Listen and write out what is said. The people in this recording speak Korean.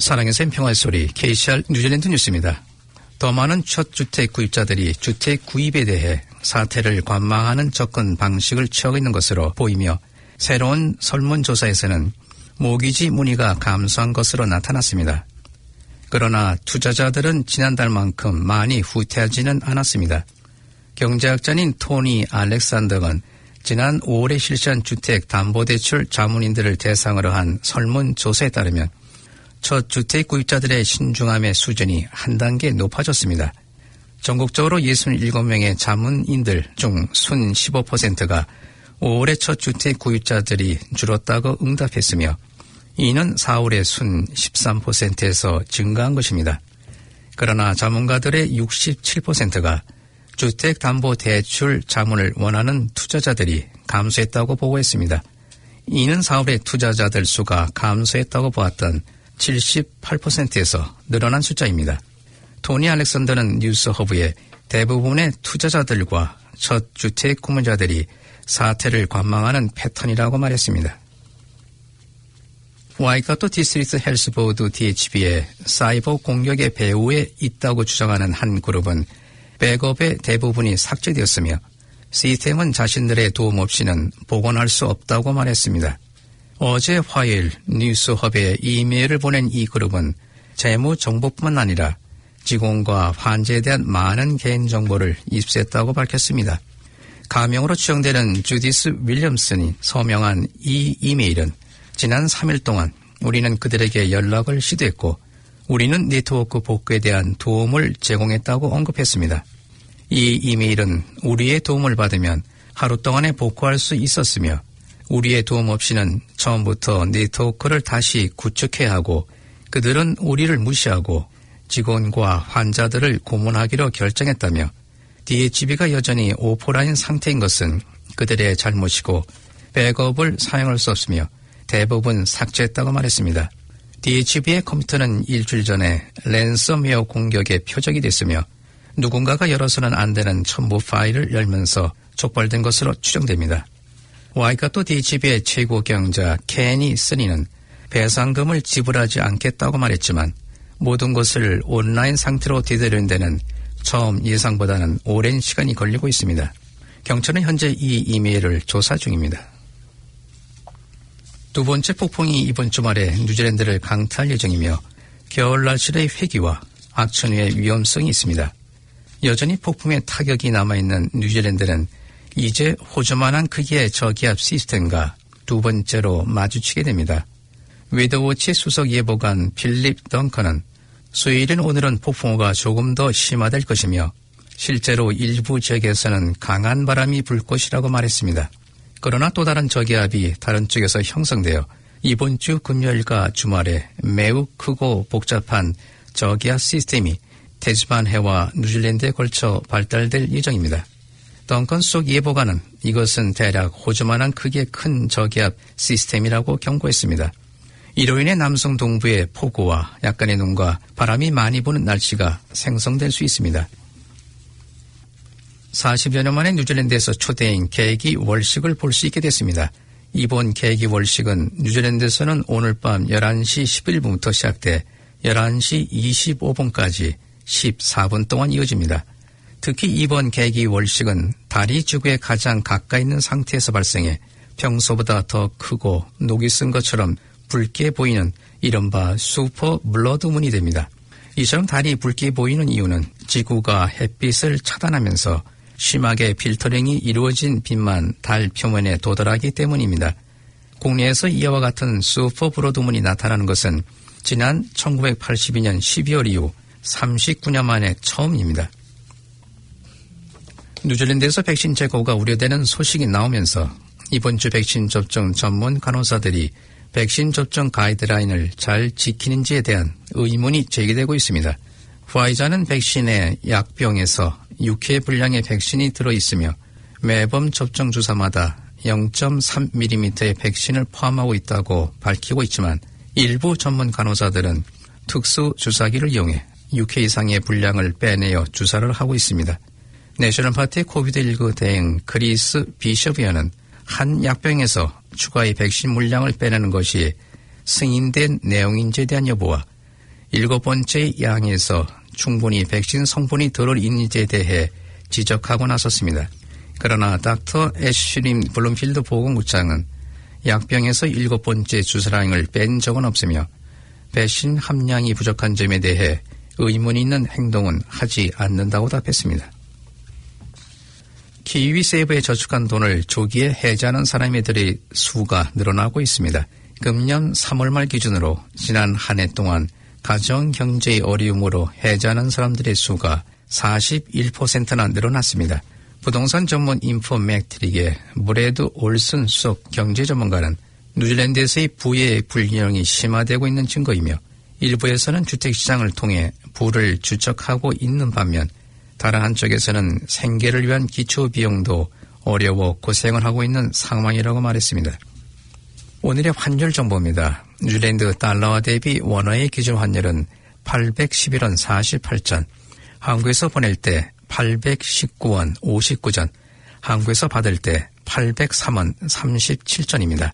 사랑의 샘 평화의 소리 KCR 뉴질랜드 뉴스입니다. 더 많은 첫 주택 구입자들이 주택 구입에 대해 사태를 관망하는 접근 방식을 취하고 있는 것으로 보이며 새로운 설문조사에서는 모기지 문의가 감소한 것으로 나타났습니다. 그러나 투자자들은 지난달만큼 많이 후퇴하지는 않았습니다. 경제학자인 토니 알렉산더건 지난 5월에 실시한 주택담보대출 자문인들을 대상으로 한 설문조사에 따르면 첫 주택 구입자들의 신중함의 수준이 한 단계 높아졌습니다. 전국적으로 67명의 자문인들 중 순 15%가 5월에 첫 주택 구입자들이 줄었다고 응답했으며 이는 4월의 순 13%에서 증가한 것입니다. 그러나 자문가들의 67%가 주택담보대출 자문을 원하는 투자자들이 감소했다고 보고했습니다. 이는 4월의 투자자들 수가 감소했다고 보았던 78%에서 늘어난 숫자입니다. 토니 알렉산더는 뉴스허브에 대부분의 투자자들과 첫 주택 구매자들이 사태를 관망하는 패턴이라고 말했습니다. 와이카토 디스트릭트 헬스보드 DHB의 사이버 공격의 배후에 있다고 주장하는 한 그룹은 백업의 대부분이 삭제되었으며 시스템은 자신들의 도움 없이는 복원할 수 없다고 말했습니다. 어제 화요일 뉴스허브에 이메일을 보낸 이 그룹은 재무 정보뿐만 아니라 직원과 환자에 대한 많은 개인정보를 입수했다고 밝혔습니다. 가명으로 추정되는 주디스 윌리엄슨이 서명한 이 이메일은 지난 3일 동안 우리는 그들에게 연락을 시도했고 우리는 네트워크 복구에 대한 도움을 제공했다고 언급했습니다. 이 이메일은 우리의 도움을 받으면 하루 동안에 복구할 수 있었으며 우리의 도움 없이는 처음부터 네트워크를 다시 구축해야 하고 그들은 우리를 무시하고 직원과 환자들을 고문하기로 결정했다며 DHB가 여전히 오프라인 상태인 것은 그들의 잘못이고 백업을 사용할 수 없으며 대부분 삭제했다고 말했습니다. DHB의 컴퓨터는 일주일 전에 랜섬웨어 공격의 표적이 됐으며 누군가가 열어서는 안 되는 첨부 파일을 열면서 촉발된 것으로 추정됩니다. 와이카토 DHB의 최고 경자 케니 쓰니는 배상금을 지불하지 않겠다고 말했지만 모든 것을 온라인 상태로 되돌리는 데는 처음 예상보다는 오랜 시간이 걸리고 있습니다. 경찰은 현재 이 이메일을 조사 중입니다. 두 번째 폭풍이 이번 주말에 뉴질랜드를 강타할 예정이며 겨울 날씨의 회귀와 악천후의 위험성이 있습니다. 여전히 폭풍의 타격이 남아있는 뉴질랜드는 이제 호주만한 크기의 저기압 시스템과 두 번째로 마주치게 됩니다. 웨더워치 수석 예보관 필립 덩컨은 수요일인 오늘은 폭풍우가 조금 더 심화될 것이며 실제로 일부 지역에서는 강한 바람이 불 것이라고 말했습니다. 그러나 또 다른 저기압이 다른 쪽에서 형성되어 이번 주 금요일과 주말에 매우 크고 복잡한 저기압 시스템이 태즈만해와 뉴질랜드에 걸쳐 발달될 예정입니다. 덩컨 수석 예보관은 이것은 대략 호주만한 크기의 큰 저기압 시스템이라고 경고했습니다. 이로 인해 남성 동부의 폭우와 약간의 눈과 바람이 많이 부는 날씨가 생성될 수 있습니다. 40여 년 만에 뉴질랜드에서 초대인 계기 월식을 볼 수 있게 됐습니다. 이번 계기 월식은 뉴질랜드에서는 오늘 밤 11시 11분부터 시작돼 11시 25분까지 14분 동안 이어집니다. 특히 이번 계기 월식은 달이 지구에 가장 가까이 있는 상태에서 발생해 평소보다 더 크고 녹이 쓴 것처럼 붉게 보이는 이른바 슈퍼 블러드문이 됩니다. 이처럼 달이 붉게 보이는 이유는 지구가 햇빛을 차단하면서 심하게 필터링이 이루어진 빛만 달 표면에 도달하기 때문입니다. 국내에서 이와 같은 슈퍼 블러드문이 나타나는 것은 지난 1982년 12월 이후 39년 만에 처음입니다. 뉴질랜드에서 백신 재고가 우려되는 소식이 나오면서 이번 주 백신 접종 전문 간호사들이 백신 접종 가이드라인을 잘 지키는지에 대한 의문이 제기되고 있습니다. 화이자는 백신의 약병에서 6회 분량의 백신이 들어있으며 매번 접종 주사마다 0.3mm의 백신을 포함하고 있다고 밝히고 있지만 일부 전문 간호사들은 특수 주사기를 이용해 6회 이상의 분량을 빼내어 주사를 하고 있습니다. 내셔널 파티의 코비드19 대행 크리스 비숍 의원은 한 약병에서 추가의 백신 물량을 빼내는 것이 승인된 내용인지에 대한 여부와 7번째 양에서 충분히 백신 성분이 들어올 있는지에 대해 지적하고 나섰습니다. 그러나 닥터 애쉬림 블룸필드 보건국장은 약병에서 7번째 주사량을 뺀 적은 없으며 백신 함량이 부족한 점에 대해 의문이 있는 행동은 하지 않는다고 답했습니다. 키위세이브에 저축한 돈을 조기에 해지하는 사람들의 수가 늘어나고 있습니다. 금년 3월 말 기준으로 지난 한 해 동안 가정경제의 어려움으로 해지하는 사람들의 수가 41%나 늘어났습니다. 부동산 전문 인포맥트릭의 브래드 올슨 수석 경제전문가는 뉴질랜드에서의 부의 불균형이 심화되고 있는 증거이며 일부에서는 주택시장을 통해 부를 축적하고 있는 반면 다른 한쪽에서는 생계를 위한 기초비용도 어려워 고생을 하고 있는 상황이라고 말했습니다. 오늘의 환율 정보입니다. 뉴질랜드 달러와 대비 원화의 기준 환율은 811원 48전, 한국에서 보낼 때 819원 59전, 한국에서 받을 때 803원 37전입니다.